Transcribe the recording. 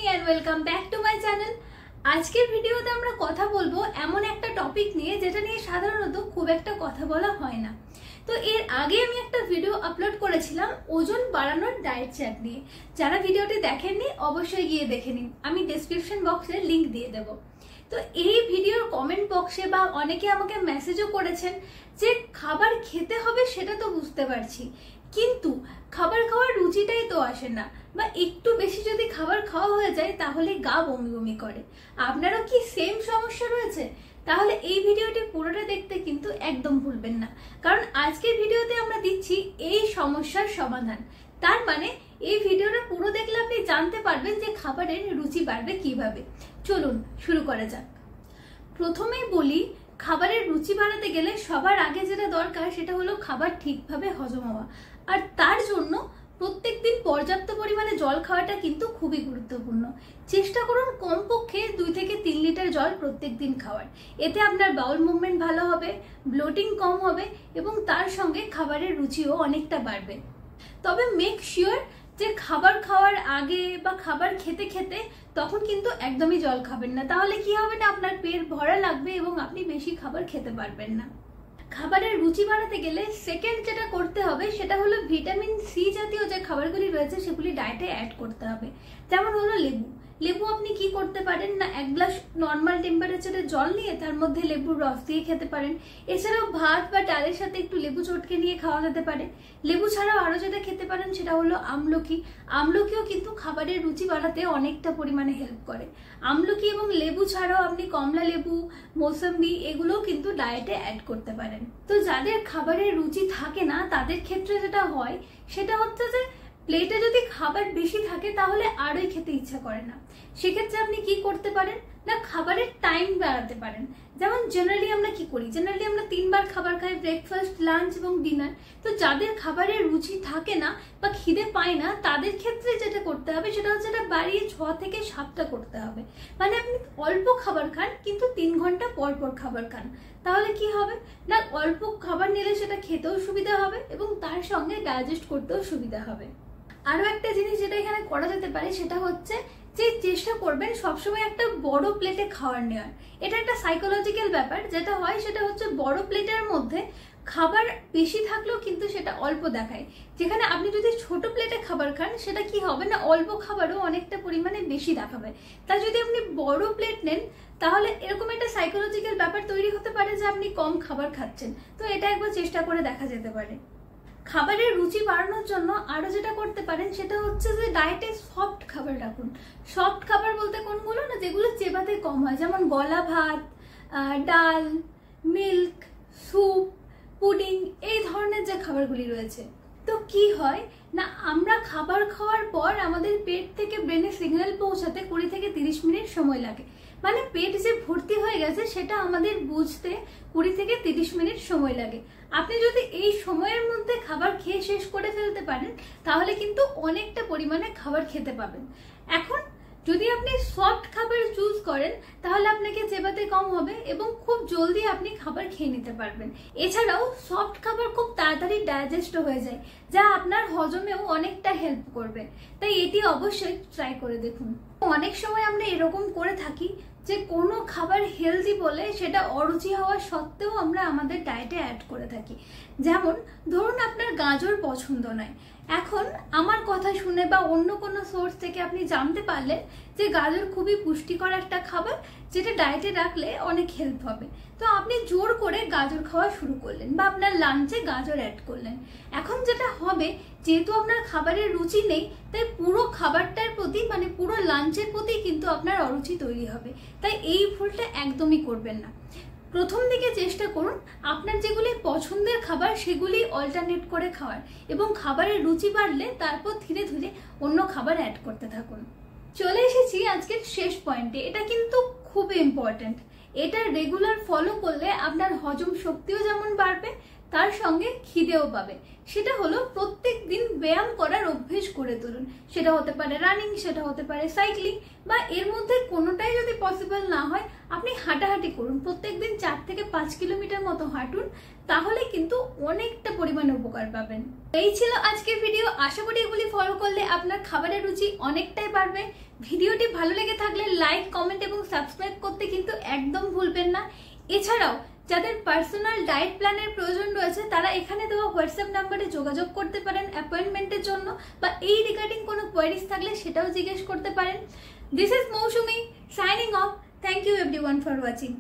Morning and welcome back to my channel. আজকের ভিডিওতে আমরা কথা বলবো এমন একটা টপিক নিয়ে যেটা নিয়ে সাধারণত খুব একটা কথা বলা হয় না। তো এর আগে আমি একটা ভিডিও আপলোড করেছিলাম ওজন বাড়ানোর ডায়েট চার্ট নিয়ে। যারা ভিডিওটি দেখেননি অবশ্যই গিয়ে দেখে নিন, আমি ডেসক্রিপশন বক্সে লিংক দিয়ে দেবো। তো এই ভিডিওর কমেন্ট বক্সে বা অনেকে আমাকে মেসেজও করেছেন যে খাবার খেতে হবে সেটা তো বুঝতে পারছি, কিন্তু খাবার খাওয়ার রুচিটাই তো আসে না, বা একটু বেশি যদি খাবার খাওয়া হয়ে যায় তাহলে গা বমি বমি করে। আপনারও কি সেম সমস্যা রয়েছে? তাহলে এই ভিডিওটি পুরোটা দেখতে কিন্তু একদম ভুলবেন না, কারণ আজকের ভিডিওতে আমরা দিচ্ছি এই সমস্যার সমাধান। তার মানে এই ভিডিওটা পুরো দেখলে আপনি জানতে পারবেন যে খাবারের রুচি বাড়বে কিভাবে। চলুন শুরু করা যাক। প্রথমেই বলি, খাবারের রুচি বাড়াতে গেলে সবার আগে যেটা দরকার সেটা হলো খাবার ঠিকভাবে হজম হওয়া, আর তার জন্য প্রত্যেকদিন পর্যাপ্ত পরিমাণে জল খাওয়াটা কিন্তু খুবই গুরুত্বপূর্ণ। চেষ্টা করুন কমপক্ষে 2 থেকে 3 লিটার জল প্রত্যেকদিন খাওয়ার। এতে আপনার বাউল মুভমেন্ট ভালো হবে, ব্লোটিং কম হবে এবং তার সঙ্গে খাবারের রুচিও অনেকটা বাড়বে। তবে মেক শিওর যে খাবার খাওয়ার আগে বা খাবার খেতে খেতে তখন কিন্তু একদমই জল খাবেন না, তাহলে কি হবে না, আপনার পেট ভরা লাগবে এবং আপনি বেশি খাবার খেতে পারবেন না। খাবারের রুচি বাড়াতে গেলে সেকেন্ড যেটা করতে হবে সেটা হলো ভিটামিন সি জাতীয় যে খাবারগুলি রয়েছে সেগুলি ডায়েটে অ্যাড করতে হবে। যেমন হলো লেবু। লেবু আপনি কি করতে পারেন না, 1 গ্লাস নর্মাল টেম্পারেচারে জল নিয়ে তার মধ্যে লেবুর রস দিয়ে খেতে পারেন। এছাড়াও ভাত বা ডালের সাথে একটু লেবু চটকে নিয়ে খাওয়া যেতে পারে। লেবু ছাড়াও আরো যেটা খেতে পারেন সেটা হলো আমলকি। আমলকিও কিন্তু খাবারের রুচি বাড়াতে অনেকটা পরিমাণে হেল্প করে। আমলকি এবং লেবু ছাড়াও আপনি কমলা লেবু, মৌসম্বি এগুলোও কিন্তু ডায়েটে অ্যাড করতে পারেন। তো যাদের খাবারের রুচি থাকে না তাদের ক্ষেত্রে যেটা হয় সেটা হচ্ছে যে প্লেটে যদি খাবার বেশি থাকে তাহলে আরোই খেতে ইচ্ছা করে না। সেক্ষেত্রে আপনি কি করতে পারেন না, খাবারের টাইম বাড়াতে পারেন। যেমন জেনারেলি আমরা কি করি, জেনারেলি আমরা 3 বার খাবার খাই, ব্রেকফাস্ট, লাঞ্চ এবং ডিনার। তো যাদের খাবারের রুচি থাকে না বা খিদে পায় না তাদের ক্ষেত্রে যেটা করতে হবে সেটা হচ্ছে এটা বাড়িয়ে 6 থেকে 7টা করতে হবে। মানে আপনি অল্প খাবার খান কিন্তু 3 ঘন্টা পর পর খাবার খান। তাহলে কি হবে না, অল্প খাবার নিলে সেটা খেতেও সুবিধা হবে এবং তার সঙ্গে ডাইজেস্ট করতেও সুবিধা হবে। আরো একটা জিনিস যেটা এখানে করা যেতে পারে সেটা হচ্ছে যে চেষ্টা করবেন সবসময় একটা বড় প্লেটে খাবার নেওয়ার। এটা একটা সাইকোলজিক্যাল ব্যাপার, যেটা হয় সেটা হচ্ছে বড় প্লেটের মধ্যে খাবার বেশি থাকলেও কিন্তু সেটা অল্প দেখায়। যেখানে আপনি যদি ছোট প্লেটে খাবার খান সেটা কি হবে না, অল্প খাবারও অনেকটা পরিমাণে বেশি দেখাবে। তাই যদি আপনি বড় প্লেট নেন তাহলে এরকম একটা সাইকোলজিক্যাল ব্যাপার তৈরি হতে পারে যে আপনি কম খাবার খাচ্ছেন। তো এটা একবার চেষ্টা করে দেখা যেতে পারে। খাবারের রুচি বাড়ানোর জন্য আরো যেটা করতে পারেন সেটা হচ্ছে যে ডায়েটে সফট খাবার রাখুন। সফট খাবার বলতে কোনগুলো না, যেগুলো চেবাতে কম হয়, যেমন গলা ভাত, ডাল, মিল্ক, স্যুপ, পুডিং, এই ধরনের যে খাবারগুলি রয়েছে। তো কি হয় না, আমরা খাবার খাওয়ার পর আমাদের পেট থেকে ব্রেনে সিগন্যাল পৌঁছাতে 20 থেকে 30 মিনিট সময় লাগে। মানে পেট যে ভর্তি হয়ে গেছে সেটা আমাদের বুঝতে 20 থেকে 30 মিনিট সময় লাগে। আপনি যদি এই সময়ের মধ্যে খাবার খেয়ে শেষ করে ফেলতে পারেন তাহলে কিন্তু অনেকটা পরিমাণে খাবার খেতে পাবেন। এখন যদি আপনি সফট খাবার চুজ করেন তাহলে আপনাকে চেবাতে কম হবে এবং খুব জলদি আপনি খাবার খেয়ে নিতে পারবেন। এছাড়াও সফট খাবার খুব তাড়াতাড়ি ডাইজেস্ট হয়ে যায়, যা আপনার হজমেও অনেকটা হেল্প করবে। তাই এটি অবশ্যই ট্রাই করে দেখুন। অনেক সময় আমরা এরকম করে থাকি যে কোনো খাবার হেলদি বলে সেটা অরুচি হওয়া সত্ত্বেও আমরা আমাদের ডায়েটে অ্যাড করে থাকি। যেমন ধরুন আপনার গাজর পছন্দ নয়, এখন আমার কথা শুনে বা অন্য কোনো সোর্স থেকে আপনি জানতে পারলেন যে গাজর খুবই পুষ্টিকর একটা খাবার যেটা ডায়েটে রাখলে অনেক হেল্প হবে। তো আপনি জোর করে গাজর খাওয়া শুরু করলেন বা আপনার লাঞ্চে গাজর অ্যাড করলেন। এখন যেটা হবে, যেহেতু আপনার খাবারের রুচি নেই তাই পুরো খাবারটার প্রতি মানে পুরো লাঞ্চের প্রতি কিন্তু আপনার অরুচি তৈরি হবে। তাই এই ভুলটা একদমই করবেন না। প্রথম দিকে চেষ্টা করুন আপনার যেগুলি পছন্দের খাবার সেগুলি অল্টারনেট করে খাওয়ার, এবং খাবারের রুচি বাড়লে তারপর ধীরে ধীরে অন্য খাবার অ্যাড করতে থাকুন। চলে এসেছি আজকের শেষ পয়েন্টে। এটা কিন্তু খুবই ইম্পর্টেন্ট। এটা রেগুলার ফলো করলে আপনার হজম শক্তিও যেমন বাড়বে তার সঙ্গে খিদেও পাবে। সেটা হলো প্রত্যেক দিন ব্যায়াম করার অভ্যেস করে তুলুন। সেটা হতে পারে রানিং, সেটা হতে পারে সাইক্লিং, বা এর মধ্যে কোনোটাই যদি পসিবল না হয় আপনি হাঁটাহাঁটি করুন। প্রত্যেকদিন 4 থেকে 5 কিলোমিটার মতো হাঁটুন, তাহলে কিন্তু অনেকটা পরিমাণে উপকার পাবেন। এই ছিল আজকের ভিডিও। আশা করি এগুলি ফলো করলে আপনার খাবারের রুচি অনেকটাই বাড়বে। ভিডিওটি ভালো লেগে থাকলে লাইক, কমেন্ট এবং সাবস্ক্রাইব করতে কিন্তু একদম ভুলবেন না। এছাড়াও যাদের পার্সোনাল ডায়েট প্ল্যানের প্রয়োজন রয়েছে তারা এখানে দেওয়া হোয়াটসঅ্যাপ নাম্বারে যোগাযোগ করতে পারেন অ্যাপয়েন্টমেন্টের জন্য, বা এই রিগার্ডিং কোনো কোয়ারিজ থাকলে সেটাও জিজ্ঞেস করতে পারেন। This is Mousumi signing off. Thank you everyone for watching.